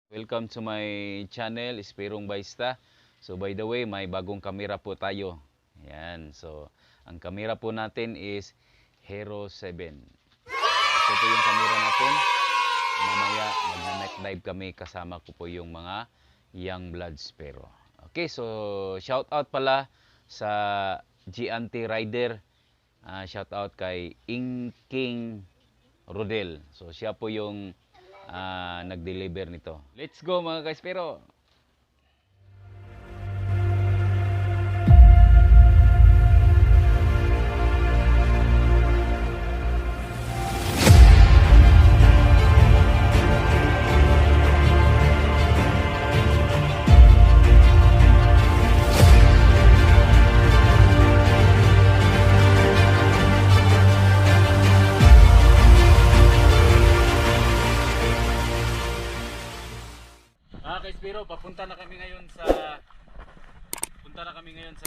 Welcome to my channel, Espirong Baista. So by the way, may bagong kamera po tayo. Yan. So ang kamera po natin is Hero 7. Ito po yung kamera natin. Mamaya mag-night dive kami, kasama ko po yung mga young blood sparrow. Okay, so shout out pala sa Giante Rider. Shout out kay King Rodel. So siya po yung nag-deliver nito. Let's go mga ka-espero! Pero punta na kami ngayon sa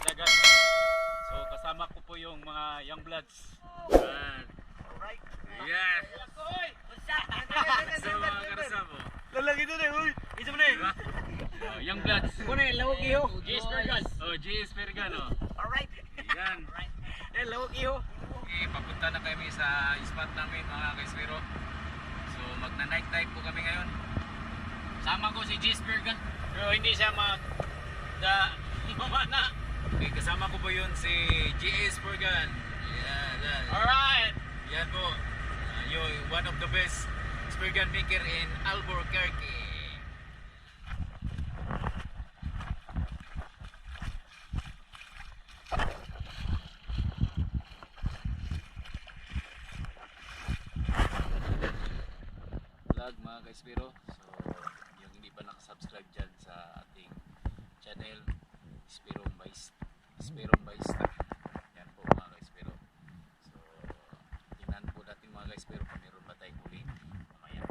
dagat. So kasama ko po yung mga young bloods. Alright. Yeah. So mga karasamo. Lalaki doon eh, uy! Isa mo na eh! Young bloods. Muna eh, lawag iyo! GS Pergan. Oh, GS Pergan oh. Alright! Yan. Eh, lawag iyo! Papunta na kami sa spot namin mga ka-espero. So magna-night dive po kami ngayon. Sama ko si GS Pergan. Pero hindi siya mamana. Okay, kasama ko po yun si GS Pergan. Yan. Alright! Yan po. Yung one of the best Spurgan maker in Albuquerque. Vlog mga ka-espero. So, yung hindi pa nakasubscribe dyan sa ating channel, Espirong Baista. Yan po mga ka-espero. So, tingnan po natin mga ka-espero kung meron ba tayong huli mamaya.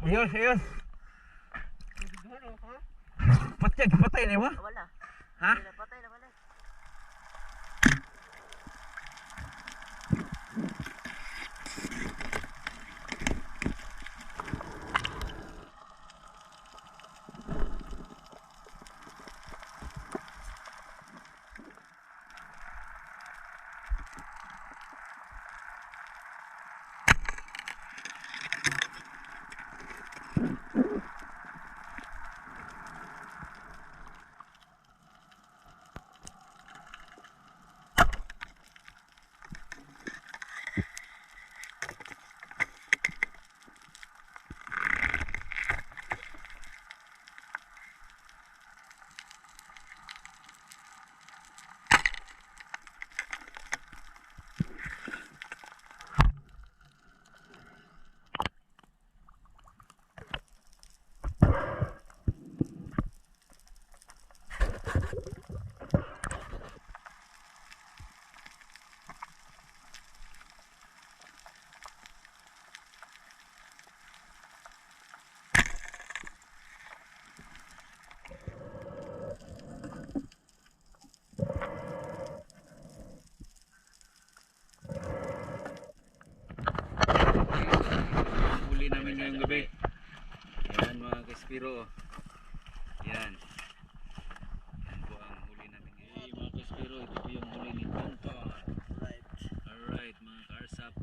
Ayos! Patay na mo? Wala. Ha? Wala, patay na wala. ngayong gabi. Yan mga kaspiro. Yan. Yan po ang huli namin ngayon. Hey, mga kaspiro, ito po yung huli ni Tonton. Alright mga karsap.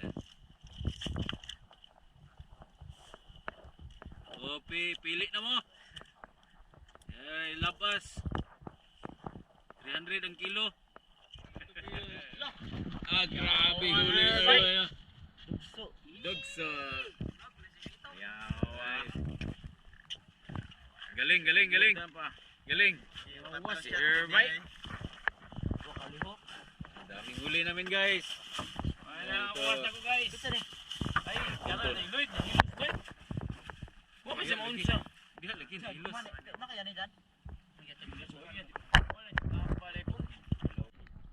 Yan. Opi, pili na mo. Ay, labas. 300 ang kilo. Grabe huli. Dugso. Yawa. Galing. Galing. Daming huli namin guys. Uwas ako guys. Ay, kana na Lloyd. Bakit sa maunsa? Diha lagi na ilos. Makaya ni Dan.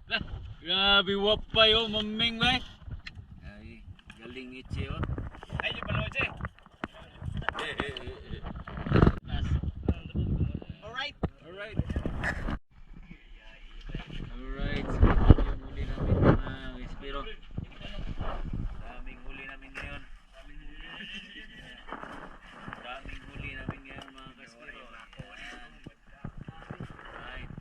Lah, grabe wapay oh, maming bay. Ay, galing ichi oh. Ay, di pala Che. Alright. Alright. Alright. Yung huli namin mga ispiro. Daming huli namin ngayon. Daming huli namin ngayon mga kaspiro. Right.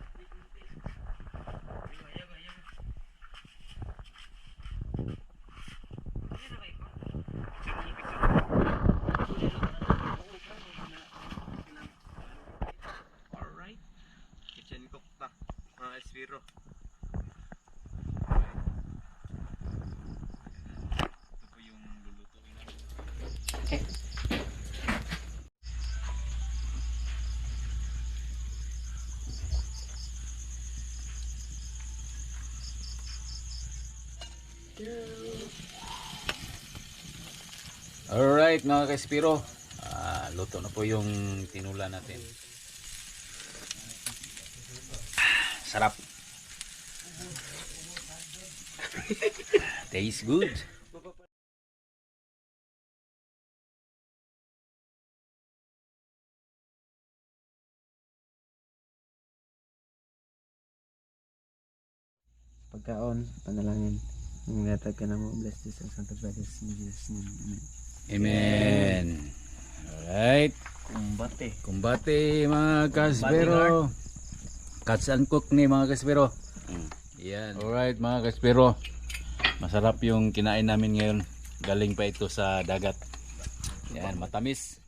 Alright. Kitchen cook ta. Mga Espiro. Ito po yung lulutuin namin. Alright mga kaspiro, luto na po yung tinula natin. Sarap. Tastes good. Pagkaon, panalangin. Nung natag ka na mo, bless this ang Santa Brothers in Jesus' name. Amen. Amen. Alright. Kumbate. Kumbate mga kaspero. Cuts and cook ni mga kaspero. Yan. Alright mga kaspero. Masarap yung kinain namin ngayon. Galing pa ito sa dagat. Yan, matamis.